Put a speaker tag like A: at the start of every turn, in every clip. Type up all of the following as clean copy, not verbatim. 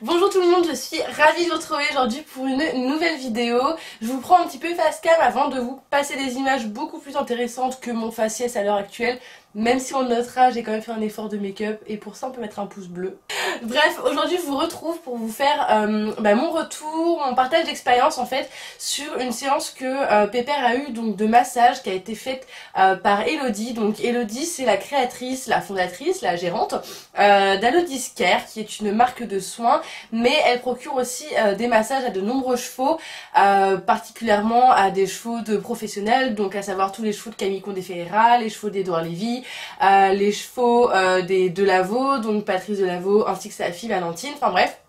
A: Bonjour tout le monde, je suis ravie de vous retrouver aujourd'hui pour une nouvelle vidéo. Je vous prends un petit peu face cam avant de vous passer des images beaucoup plus intéressantes que mon faciès à l'heure actuelle. Même si on notera, j'ai quand même fait un effort de make-up et pour ça on peut mettre un pouce bleu. Bref, aujourd'hui je vous retrouve pour vous faire mon retour, mon partage d'expérience en fait sur une séance que Pépère a eu donc de massage qui a été faite par Elodie. Donc Elodie c'est la créatrice, la fondatrice, la gérante d'Alodis Care qui est une marque de soins, mais elle procure aussi des massages à de nombreux chevaux, particulièrement à des chevaux de professionnels, donc à savoir tous les chevaux de Camille Condé-Ferreira, les chevaux d'Édouard Lévy, les chevaux des Delaveau, donc Patrice Delaveau ainsi que sa fille Valentine, enfin bref.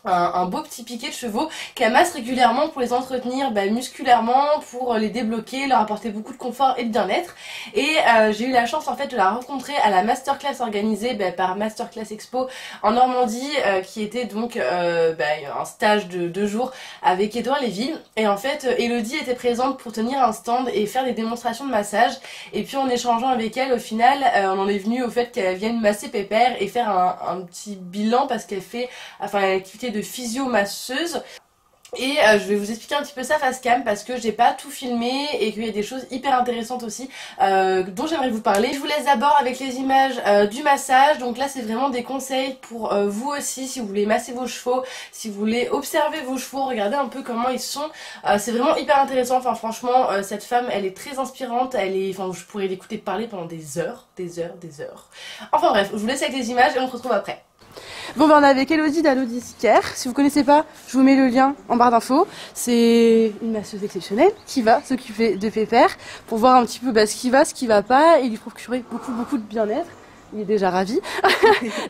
A: Un beau petit piquet de chevaux qu'elle masse régulièrement pour les entretenir musculairement, pour les débloquer, leur apporter beaucoup de confort et de bien-être. Et j'ai eu la chance en fait de la rencontrer à la masterclass organisée par Masterclass Expo en Normandie, qui était donc un stage de 2 jours avec Édouard Lévy. Et en fait Elodie était présente pour tenir un stand et faire des démonstrations de massage. Et puis en échangeant avec elle, au final on en est venu au fait qu'elle vienne masser Pépère et faire un petit bilan parce qu'elle fait l'activité de physio-masseuse. Et je vais vous expliquer un petit peu ça face cam parce que j'ai pas tout filmé et qu'il y a des choses hyper intéressantes aussi dont j'aimerais vous parler. Je vous laisse d'abord avec les images du massage. Donc là c'est vraiment des conseils pour vous aussi si vous voulez masser vos chevaux, si vous voulez observer vos chevaux, regarder un peu comment ils sont. C'est vraiment hyper intéressant. Enfin franchement cette femme elle est très inspirante, je pourrais l'écouter parler pendant des heures. Enfin bref, je vous laisse avec les images et on se retrouve après. Bon ben on est avec Elodie d'Alodis Care. Si vous connaissez pas, je vous mets le lien en barre d'infos. C'est une masseuse exceptionnelle qui va s'occuper de Pépère pour voir un petit peu ce qui va, ce qui va pas et lui procurer beaucoup de bien-être. Il est déjà ravi.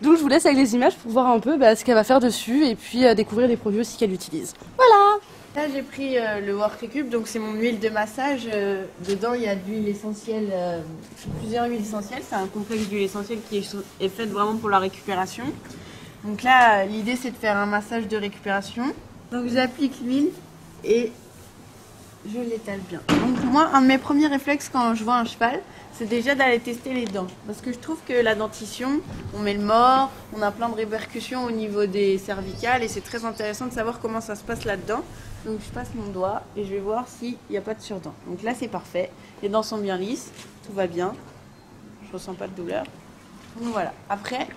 A: Donc je vous laisse avec les images pour voir un peu ce qu'elle va faire dessus et puis découvrir les produits aussi qu'elle utilise. Voilà.
B: Là j'ai pris le Work Recup, donc c'est mon huile de massage. Dedans il y a de l'huile essentielle, plusieurs huiles essentielles. C'est un complexe d'huile essentielle qui est fait vraiment pour la récupération. Donc là l'idée c'est de faire un massage de récupération. Donc j'applique l'huile et je l'étale bien. Donc moi un de mes premiers réflexes quand je vois un cheval, c'est déjà d'aller tester les dents. Parce que je trouve que la dentition, on met le mort, on a plein de répercussions au niveau des cervicales et c'est très intéressant de savoir comment ça se passe là-dedans. Donc je passe mon doigt et je vais voir s'il n'y a pas de surdent. Donc là c'est parfait, les dents sont bien lisses, tout va bien, je ressens pas de douleur. Donc voilà, après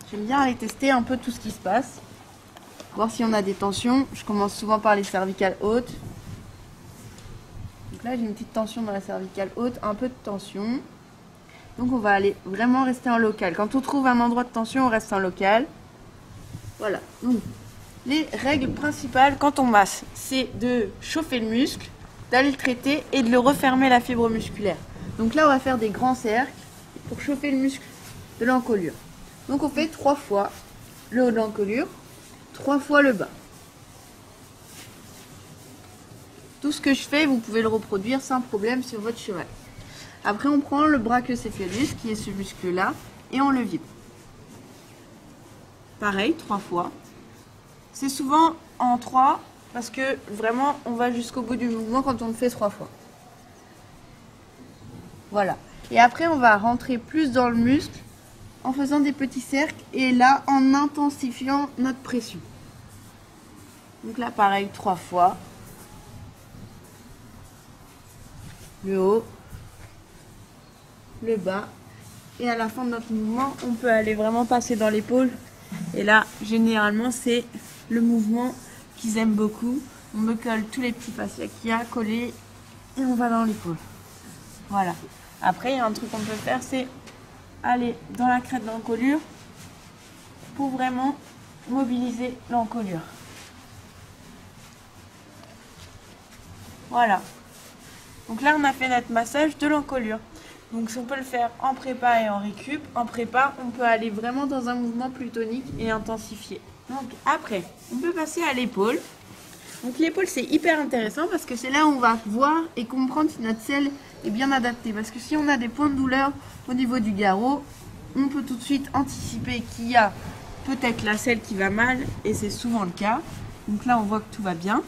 B: j'aime bien aller tester un peu tout ce qui se passe, voir si on a des tensions. Je commence souvent par les cervicales hautes. Donc là j'ai une petite tension dans la cervicale haute, un peu de tension. Donc on va aller vraiment rester en local. Quand on trouve un endroit de tension, on reste en local. Voilà. Donc, les règles principales quand on masse, c'est de chauffer le muscle, d'aller le traiter et de le refermer la fibre musculaire. Donc là on va faire des grands cercles pour chauffer le muscle de l'encolure. Donc on fait 3 fois le haut de l'encolure, 3 fois le bas. Tout ce que je fais, vous pouvez le reproduire sans problème sur votre cheval. Après on prend le brachiocéphalus qui est ce muscle là et on le vibre. Pareil, 3 fois. C'est souvent en 3 parce que vraiment on va jusqu'au bout du mouvement quand on le fait 3 fois. Voilà. Et après on va rentrer plus dans le muscle en faisant des petits cercles et là en intensifiant notre pression. Donc là pareil 3 fois. Le haut, le bas. Et à la fin de notre mouvement, on peut aller vraiment passer dans l'épaule. Et là, généralement, c'est le mouvement qu'ils aiment beaucoup. On me colle tous les petits fascias qu'il y a collés et on va dans l'épaule. Voilà. Après, il y a un truc qu'on peut faire, c'est aller dans la crête de l'encolure pour vraiment mobiliser l'encolure. Voilà. Donc là, on a fait notre massage de l'encolure. Donc on peut le faire en prépa et en récup. En prépa, on peut aller vraiment dans un mouvement plus tonique et intensifié. Donc après, on peut passer à l'épaule. Donc l'épaule, c'est hyper intéressant parce que c'est là où on va voir et comprendre si notre selle est bien adaptée. Parce que si on a des points de douleur au niveau du garrot, on peut tout de suite anticiper qu'il y a peut-être la selle qui va mal et c'est souvent le cas. Donc là, on voit que tout va bien.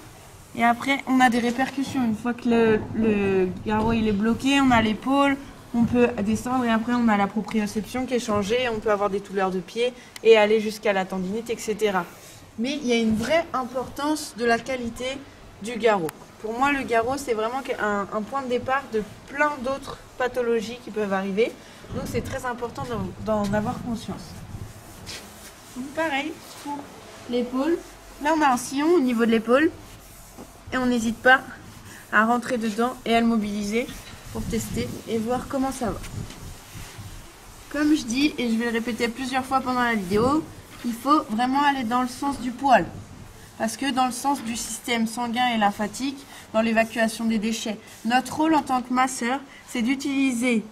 B: Et après, on a des répercussions. Une fois que le garrot il est bloqué, on a l'épaule, on peut descendre et après on a la proprioception qui est changée, on peut avoir des douleurs de pied et aller jusqu'à la tendinite, etc. Mais il y a une vraie importance de la qualité du garrot. Pour moi, le garrot, c'est vraiment un point de départ de plein d'autres pathologies qui peuvent arriver. Donc c'est très important d'en avoir conscience. Donc pareil pour l'épaule. Là, on a un sillon au niveau de l'épaule. Et on n'hésite pas à rentrer dedans et à le mobiliser pour tester et voir comment ça va. Comme je dis, et je vais le répéter plusieurs fois pendant la vidéo, il faut vraiment aller dans le sens du poil. Parce que dans le sens du système sanguin et lymphatique, dans l'évacuation des déchets, notre rôle en tant que masseur, c'est d'utiliser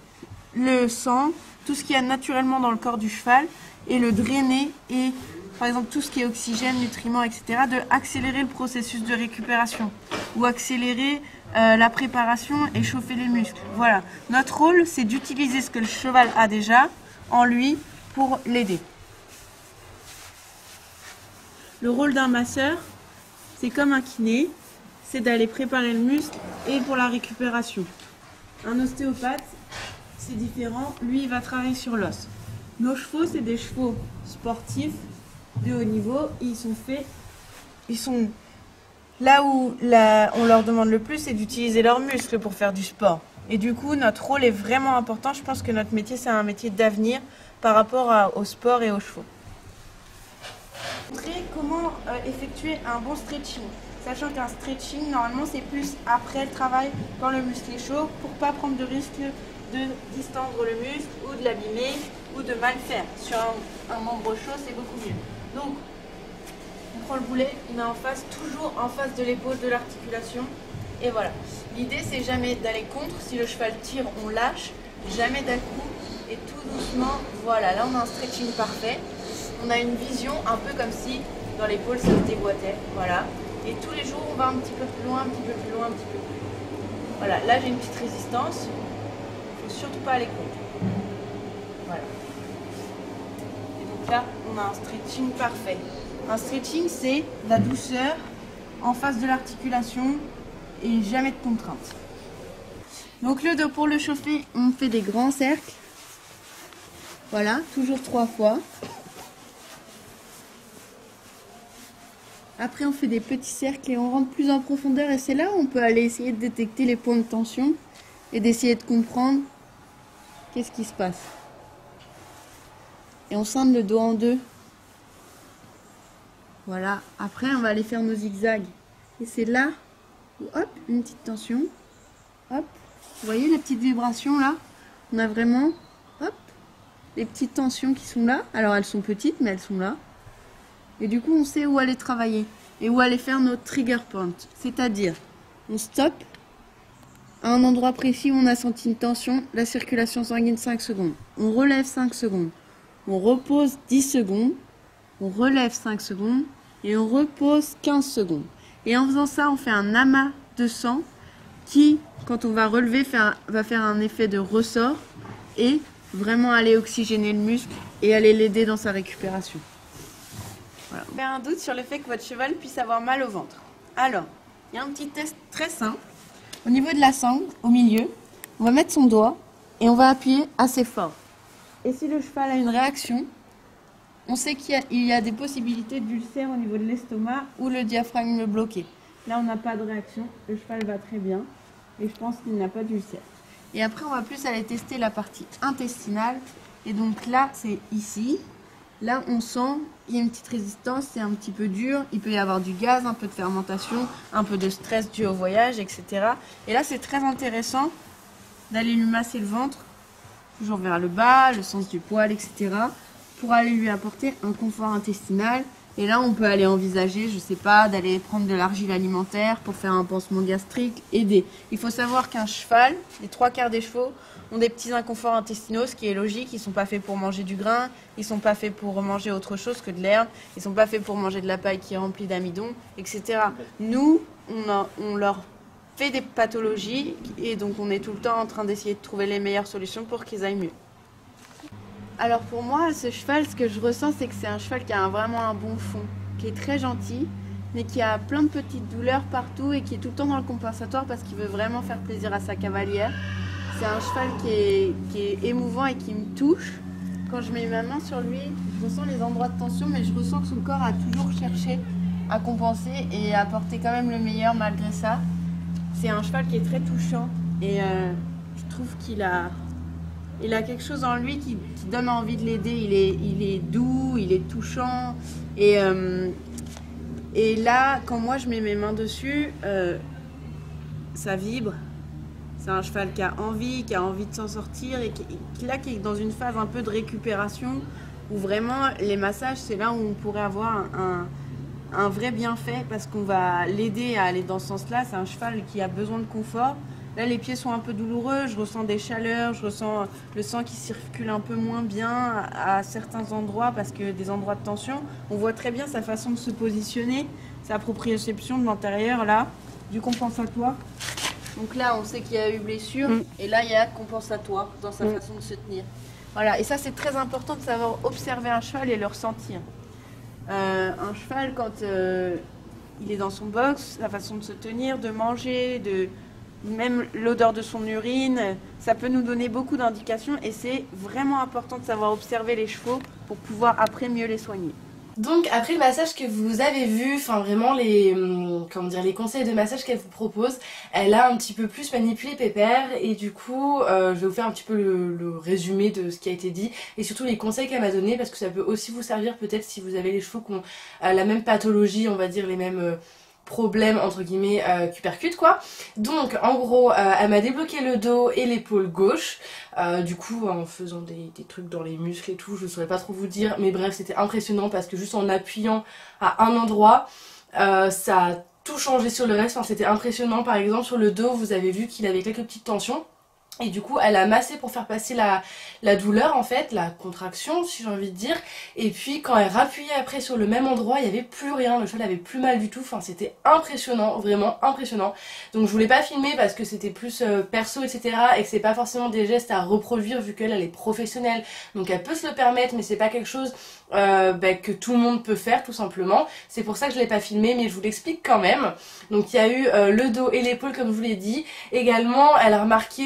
B: le sang, tout ce qu'il y a naturellement dans le corps du cheval, et le drainer, et par exemple tout ce qui est oxygène, nutriments, etc., de accélérer le processus de récupération, ou accélérer la préparation et chauffer les muscles. Voilà, notre rôle, c'est d'utiliser ce que le cheval a déjà en lui pour l'aider. Le rôle d'un masseur, c'est comme un kiné, c'est d'aller préparer le muscle et pour la récupération. Un ostéopathe, c'est différent, lui il va travailler sur l'os. Nos chevaux, c'est des chevaux sportifs de haut niveau, ils sont là où on leur demande le plus, c'est d'utiliser leurs muscles pour faire du sport. Et du coup, notre rôle est vraiment important. Je pense que notre métier, c'est un métier d'avenir par rapport au sport et aux chevaux. Montrer comment effectuer un bon stretching. Sachant qu'un stretching, normalement, c'est plus après le travail, quand le muscle est chaud, pour pas prendre de risque de distendre le muscle ou de l'abîmer ou de mal faire. Sur un membre chaud, c'est beaucoup mieux. Donc, on prend le boulet, il met en face, toujours en face de l'épaule, de l'articulation. Et voilà. L'idée, c'est jamais d'aller contre. Si le cheval tire, on lâche. Jamais d'un coup. Et tout doucement, voilà. Là, on a un stretching parfait. On a une vision un peu comme si dans l'épaule, ça se déboîtait. Voilà. Et tous les jours, on va un petit peu plus loin, un petit peu plus loin, un petit peu plus loin. Voilà. Là, j'ai une petite résistance. Il ne faut surtout pas aller contre. Voilà. Et donc là, on a un stretching parfait. Un stretching, c'est la douceur en face de l'articulation et jamais de contrainte. Donc le dos, pour le chauffer, on fait des grands cercles. Voilà, toujours 3 fois. Après, on fait des petits cercles et on rentre plus en profondeur. Et c'est là où on peut aller essayer de détecter les points de tension et d'essayer de comprendre qu'est-ce qui se passe. Et on scinde le dos en deux. Voilà, après on va aller faire nos zigzags. Et c'est là où, hop, une petite tension. Hop, vous voyez les petites vibrations là? On a vraiment, hop, les petites tensions qui sont là. Alors elles sont petites, mais elles sont là. Et du coup, on sait où aller travailler. Et où aller faire notre trigger point. C'est-à-dire, on stoppe à un endroit précis où on a senti une tension, la circulation sanguine 5 secondes. On relève 5 secondes. On repose 10 secondes. On relève 5 secondes. Et on repose 15 secondes. Et en faisant ça, on fait un amas de sang qui, quand on va relever, va faire un effet de ressort et vraiment aller oxygéner le muscle et aller l'aider dans sa récupération. Voilà. Vous avez un doute sur le fait que votre cheval puisse avoir mal au ventre. Alors, il y a un petit test très simple. Au niveau de la sangle, au milieu, on va mettre son doigt et on va appuyer assez fort. Et si le cheval a une réaction, on sait qu'il y a des possibilités d'ulcère au niveau de l'estomac ou le diaphragme bloqué. Là, on n'a pas de réaction. Le cheval va très bien. Et je pense qu'il n'a pas d'ulcère. Et après, on va plus aller tester la partie intestinale. Et donc là, c'est ici. Là, on sent il y a une petite résistance. C'est un petit peu dur. Il peut y avoir du gaz, un peu de fermentation, un peu de stress dû au voyage, etc. Et là, c'est très intéressant d'aller lui masser le ventre. Toujours vers le bas, le sens du poil, etc. pour aller lui apporter un confort intestinal. Et là, on peut aller envisager, je sais pas, d'aller prendre de l'argile alimentaire pour faire un pansement gastrique, aider. Il faut savoir qu'un cheval, les 3/4 des chevaux, ont des petits inconforts intestinaux, ce qui est logique. Ils sont pas faits pour manger du grain, ils sont pas faits pour manger autre chose que de l'herbe, ils sont pas faits pour manger de la paille qui est remplie d'amidon, etc. Nous, on leur fait des pathologies et donc on est tout le temps en train d'essayer de trouver les meilleures solutions pour qu'ils aillent mieux. Alors pour moi, ce cheval, ce que je ressens, c'est que c'est un cheval qui a vraiment un bon fond, qui est très gentil, mais qui a plein de petites douleurs partout et qui est tout le temps dans le compensatoire parce qu'il veut vraiment faire plaisir à sa cavalière. C'est un cheval qui est émouvant et qui me touche quand je mets ma main sur lui, je ressens les endroits de tension, mais je ressens que son corps a toujours cherché à compenser et à apporter quand même le meilleur malgré ça. C'est un cheval qui est très touchant et je trouve qu'il a quelque chose en lui qui donne envie de l'aider. Il est doux, il est touchant et là, quand moi je mets mes mains dessus, ça vibre. C'est un cheval qui a envie de s'en sortir et qui est dans une phase un peu de récupération où vraiment les massages, c'est là où on pourrait avoir un vrai bienfait parce qu'on va l'aider à aller dans ce sens-là. C'est un cheval qui a besoin de confort. Là, les pieds sont un peu douloureux, je ressens des chaleurs, je ressens le sang qui circule un peu moins bien à certains endroits parce que des endroits de tension. On voit très bien sa façon de se positionner, sa proprioception de l'intérieur, là, du compensatoire. Donc là, on sait qu'il y a eu blessure et là, il y a compensatoire dans sa façon de se tenir. Voilà, et ça, c'est très important de savoir observer un cheval et le ressentir. Un cheval, quand il est dans son box, la façon de se tenir, de manger, même l'odeur de son urine, ça peut nous donner beaucoup d'indications et c'est vraiment important de savoir observer les chevaux pour pouvoir après mieux les soigner.
A: Donc après le massage que vous avez vu, enfin vraiment les conseils de massage qu'elle vous propose, elle a un petit peu plus manipulé Pépère et du coup je vais vous faire un petit peu le résumé de ce qui a été dit et surtout les conseils qu'elle m'a donné parce que ça peut aussi vous servir peut-être si vous avez les chevaux qui ont la même pathologie, on va dire les mêmes problème entre guillemets cupercute quoi. Donc en gros elle m'a débloqué le dos et l'épaule gauche du coup en faisant des trucs dans les muscles et tout, je saurais pas trop vous dire mais bref c'était impressionnant parce que juste en appuyant à un endroit ça a tout changé sur le reste, enfin, c'était impressionnant. Par exemple sur le dos vous avez vu qu'il avait quelques petites tensions. Et du coup elle a massé pour faire passer la douleur en fait, la contraction si j'ai envie de dire. Et puis quand elle rappuyait après sur le même endroit, il n'y avait plus rien, le cheval avait plus mal du tout. Enfin c'était impressionnant, vraiment impressionnant. Donc je voulais pas filmer parce que c'était plus perso etc. Et que c'est pas forcément des gestes à reproduire vu qu'elle est professionnelle. Donc elle peut se le permettre mais c'est pas quelque chose que tout le monde peut faire tout simplement. C'est pour ça que je l'ai pas filmé mais je vous l'explique quand même. Donc il y a eu le dos et l'épaule comme je vous l'ai dit. Également elle a remarqué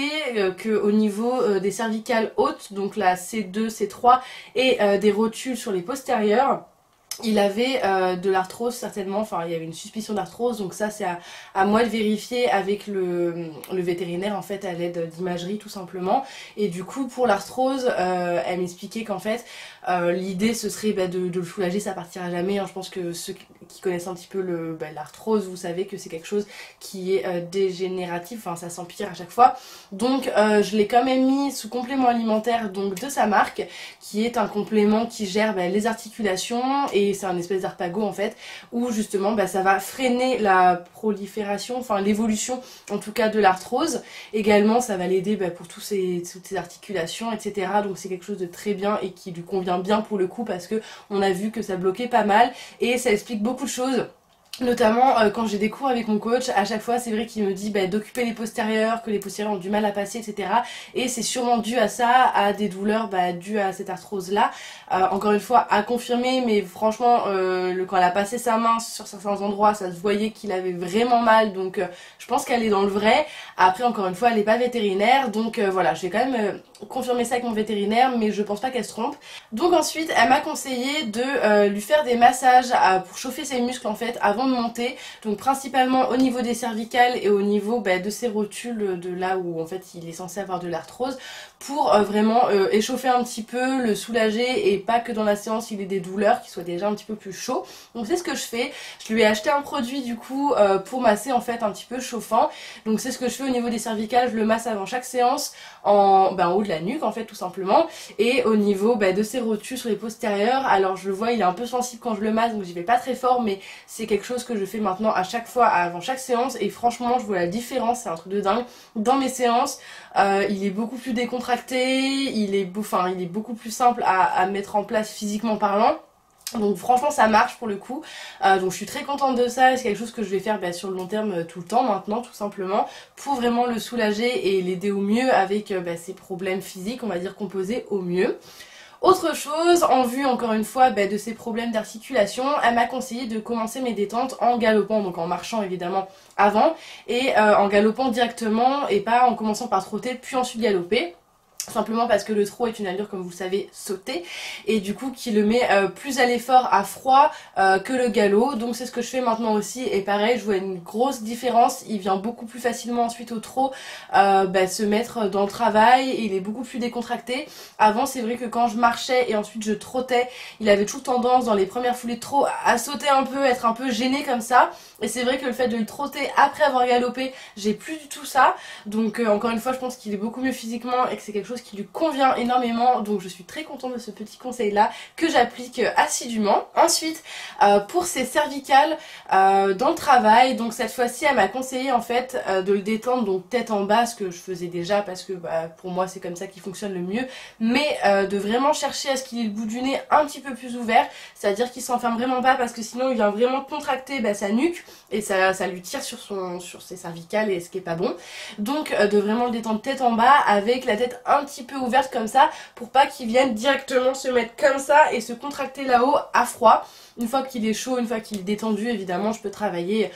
A: qu'au niveau des cervicales hautes, donc la C2, C3 et des rotules sur les postérieures, il avait de l'arthrose certainement, enfin il y avait une suspicion d'arthrose, donc ça c'est à moi de vérifier avec le vétérinaire en fait à l'aide d'imagerie tout simplement. Et du coup pour l'arthrose elle m'expliquait qu'en fait l'idée ce serait de le soulager, ça partira jamais hein. Je pense que ceux qui connaissent un petit peu l'arthrose vous savez que c'est quelque chose qui est dégénératif, enfin ça s'empire à chaque fois. Donc je l'ai quand même mis sous complément alimentaire donc de sa marque qui est un complément qui gère les articulations et c'est un espèce d'arpago en fait où justement ça va freiner la prolifération, enfin l'évolution en tout cas de l'arthrose. Également ça va l'aider pour toutes ces articulations etc. Donc c'est quelque chose de très bien et qui lui convient bien pour le coup parce que on a vu que ça bloquait pas mal et ça explique beaucoup de choses. Notamment quand j'ai des cours avec mon coach, à chaque fois c'est vrai qu'il me dit d'occuper les postérieurs, que les postérieurs ont du mal à passer etc. Et c'est sûrement dû à ça, à des douleurs dues à cette arthrose là. Encore une fois à confirmer mais franchement quand elle a passé sa main sur certains endroits ça se voyait qu'il avait vraiment mal donc je pense qu'elle est dans le vrai. Après encore une fois elle n'est pas vétérinaire donc voilà je vais quand même confirmer ça avec mon vétérinaire mais je pense pas qu'elle se trompe. Donc ensuite elle m'a conseillé de lui faire des massages pour chauffer ses muscles en fait avant de monter, donc principalement au niveau des cervicales et au niveau de ses rotules de là où en fait il est censé avoir de l'arthrose pour vraiment échauffer un petit peu, le soulager et pas que dans la séance il ait des douleurs, qu'il soit déjà un petit peu plus chaud. Donc c'est ce que je fais, je lui ai acheté un produit du coup pour masser en fait un petit peu chauffant. Donc c'est ce que je fais au niveau des cervicales, je le masse avant chaque séance en haut de la nuque en fait tout simplement et au niveau de ses rotules sur les postérieurs. Alors je le vois il est un peu sensible quand je le masse donc j'y vais pas très fort mais c'est quelque chose que je fais maintenant à chaque fois avant chaque séance et franchement je vois la différence, c'est un truc de dingue. Dans mes séances il est beaucoup plus décontracté, il est beaucoup plus simple à mettre en place physiquement parlant. Donc franchement ça marche pour le coup, donc je suis très contente de ça et c'est quelque chose que je vais faire sur le long terme tout le temps maintenant tout simplement pour vraiment le soulager et l'aider au mieux avec ses problèmes physiques on va dire composés au mieux. Autre chose, en vue encore une fois de ces problèmes d'articulation, elle m'a conseillé de commencer mes détentes en galopant, donc en marchant évidemment avant et en galopant directement et pas en commençant par trotter puis ensuite galoper. simplement parce que le trot est une allure, comme vous le savez, sautée, et du coup qui le met plus à l'effort à froid que le galop. Donc c'est ce que je fais maintenant aussi, et pareil, je vois une grosse différence. Il vient beaucoup plus facilement ensuite au trot se mettre dans le travail, et il est beaucoup plus décontracté. Avant, c'est vrai que quand je marchais et ensuite je trottais, il avait toujours tendance dans les premières foulées de trot à sauter un peu, être un peu gêné comme ça, et c'est vrai que le fait de le trotter après avoir galopé, j'ai plus du tout ça. Donc encore une fois, je pense qu'il est beaucoup mieux physiquement et que c'est quelque chose qui lui convient énormément, donc je suis très contente de ce petit conseil là que j'applique assidûment. Ensuite, pour ses cervicales dans le travail, donc cette fois-ci elle m'a conseillé en fait de le détendre donc tête en bas, ce que je faisais déjà parce que pour moi c'est comme ça qu'il fonctionne le mieux, mais de vraiment chercher à ce qu'il ait le bout du nez un petit peu plus ouvert, c'est-à-dire qu'il s'enferme vraiment pas, parce que sinon il vient vraiment contracter sa nuque et ça lui tire sur ses cervicales, et ce qui est pas bon. Donc de vraiment le détendre tête en bas avec la tête un petit peu ouverte comme ça, pour pas qu'il vienne directement se mettre comme ça et se contracter là-haut à froid. Une fois qu'il est chaud, une fois qu'il est détendu, évidemment je peux travailler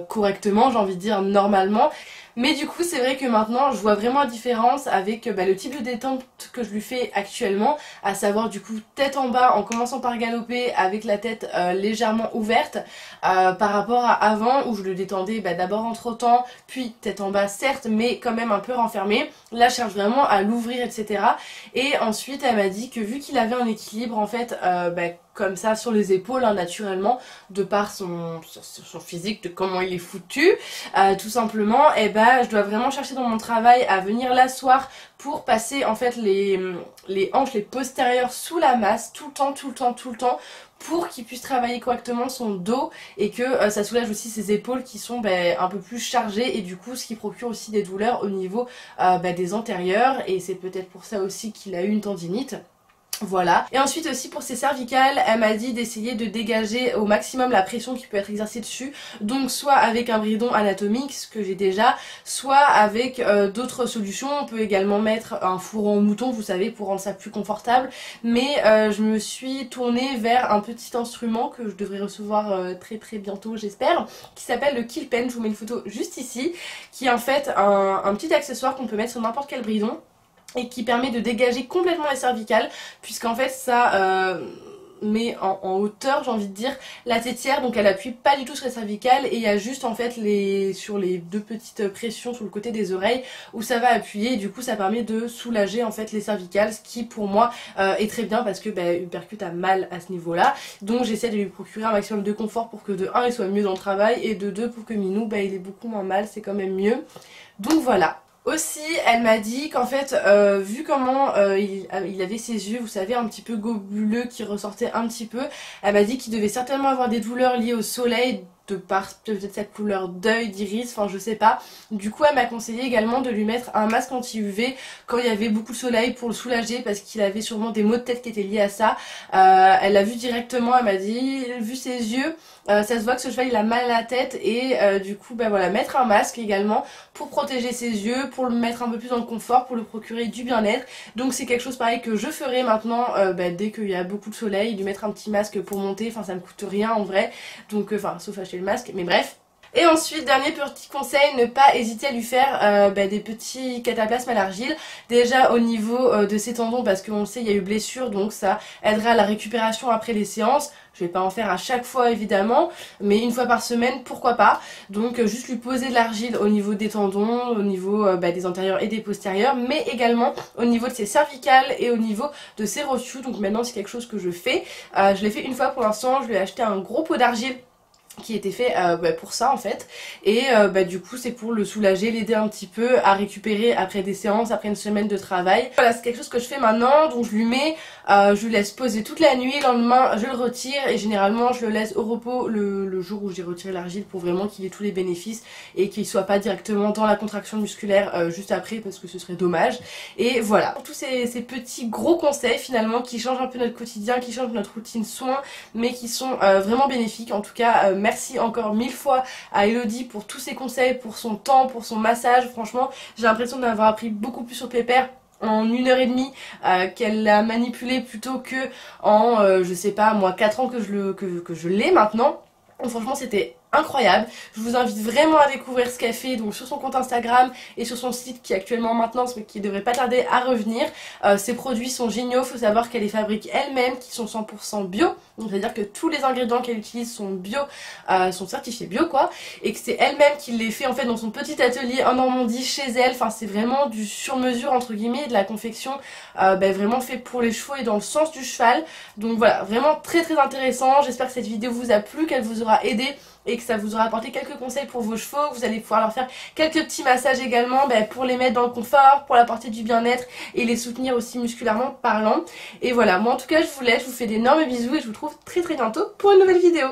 A: correctement, j'ai envie de dire normalement. Mais du coup c'est vrai que maintenant je vois vraiment la différence avec le type de détente que je lui fais actuellement, à savoir du coup tête en bas en commençant par galoper avec la tête légèrement ouverte par rapport à avant où je le détendais d'abord en trottant, puis tête en bas certes mais quand même un peu renfermé. Là je cherche vraiment à l'ouvrir, etc. Et ensuite elle m'a dit que vu qu'il avait un équilibre en fait comme ça sur les épaules naturellement, de par son physique, de comment il est foutu, tout simplement, et je dois vraiment chercher dans mon travail à venir l'asseoir pour passer en fait les hanches, les postérieures sous la masse tout le temps, pour qu'il puisse travailler correctement son dos, et que ça soulage aussi ses épaules qui sont un peu plus chargées, et du coup ce qui procure aussi des douleurs au niveau des antérieurs, et c'est peut-être pour ça aussi qu'il a eu une tendinite. Voilà. Et ensuite aussi pour ses cervicales, elle m'a dit d'essayer de dégager au maximum la pression qui peut être exercée dessus. Donc soit avec un bridon anatomique, ce que j'ai déjà, soit avec d'autres solutions. On peut également mettre un fourreau en mouton, vous savez, pour rendre ça plus confortable. Mais je me suis tournée vers un petit instrument que je devrais recevoir très bientôt, j'espère, qui s'appelle le Kill Pen. Je vous mets une photo juste ici, qui est en fait un petit accessoire qu'on peut mettre sur n'importe quel bridon, et qui permet de dégager complètement les cervicales, puisqu'en fait ça met en hauteur, j'ai envie de dire, la tétière, donc elle appuie pas du tout sur les cervicales, et il y a juste en fait sur les deux petites pressions sur le côté des oreilles où ça va appuyer, et du coup ça permet de soulager en fait les cervicales, ce qui pour moi est très bien, parce que Hypercute a mal à ce niveau là, donc j'essaie de lui procurer un maximum de confort pour que de 1 il soit mieux dans le travail, et de 2 pour que Minou il ait beaucoup moins mal, c'est quand même mieux. Donc voilà. Aussi, elle m'a dit qu'en fait, vu comment il avait ses yeux, vous savez, un petit peu globuleux qui ressortaient un petit peu, elle m'a dit qu'il devait certainement avoir des douleurs liées au soleil, de par peut-être cette couleur d'œil, d'iris, enfin je sais pas. Du coup elle m'a conseillé également de lui mettre un masque anti-UV quand il y avait beaucoup de soleil pour le soulager, parce qu'il avait sûrement des maux de tête qui étaient liés à ça. Elle l'a vu directement, elle m'a dit, vu ses yeux, ça se voit que ce cheval il a mal à la tête, et du coup voilà, mettre un masque également pour protéger ses yeux, pour le mettre un peu plus dans le confort, pour le procurer du bien-être. Donc c'est quelque chose pareil que je ferai maintenant dès qu'il y a beaucoup de soleil, lui mettre un petit masque pour monter, enfin ça me coûte rien en vrai, donc enfin sauf acheter le masque, mais bref. Et ensuite, dernier petit conseil, ne pas hésiter à lui faire des petits cataplasmes à l'argile. Déjà au niveau de ses tendons, parce qu'on le sait, il y a eu blessure, donc ça aidera à la récupération après les séances. Je vais pas en faire à chaque fois évidemment, mais une fois par semaine, pourquoi pas. Donc juste lui poser de l'argile au niveau des tendons, au niveau des antérieurs et des postérieurs, mais également au niveau de ses cervicales et au niveau de ses rotules. Donc maintenant c'est quelque chose que je fais. Je l'ai fait une fois pour l'instant, je lui ai acheté un gros pot d'argile qui était fait pour ça en fait, et du coup c'est pour le soulager, l'aider un petit peu à récupérer après des séances, après une semaine de travail. Voilà, c'est quelque chose que je fais maintenant, donc je lui mets, je lui laisse poser toute la nuit, le lendemain je le retire, et généralement je le laisse au repos le jour où j'ai retiré l'argile, pour vraiment qu'il ait tous les bénéfices et qu'il soit pas directement dans la contraction musculaire juste après, parce que ce serait dommage. Et voilà, pour tous ces petits gros conseils finalement qui changent un peu notre quotidien, qui changent notre routine soins, mais qui sont vraiment bénéfiques. En tout cas merci encore 1000 fois à Elodie pour tous ses conseils, pour son temps, pour son massage. Franchement j'ai l'impression d'avoir appris beaucoup plus sur Pépère en 1h30 qu'elle l'a manipulé, plutôt que en je sais pas moi 4 ans que je l'ai maintenant. Donc franchement c'était incroyable. Je vous invite vraiment à découvrir ce qu'elle fait donc sur son compte Instagram et sur son site qui est actuellement en maintenance mais qui devrait pas tarder à revenir. Ses produits sont géniaux, faut savoir qu'elle les fabrique elle-même, qui sont 100% bio, donc c'est à dire que tous les ingrédients qu'elle utilise sont bio, sont certifiés bio quoi, et que c'est elle-même qui les fait en fait dans son petit atelier en Normandie chez elle. Enfin c'est vraiment du sur mesure entre guillemets, de la confection vraiment fait pour les chevaux et dans le sens du cheval. Donc voilà, vraiment très très intéressant. J'espère que cette vidéo vous a plu, qu'elle vous aura aidé et que ça vous aura apporté quelques conseils pour vos chevaux. Vous allez pouvoir leur faire quelques petits massages également pour les mettre dans le confort, pour apporter du bien-être et les soutenir aussi musculairement parlant. Et voilà, moi en tout cas je vous laisse, je vous fais d'énormes bisous et je vous retrouve très très bientôt pour une nouvelle vidéo.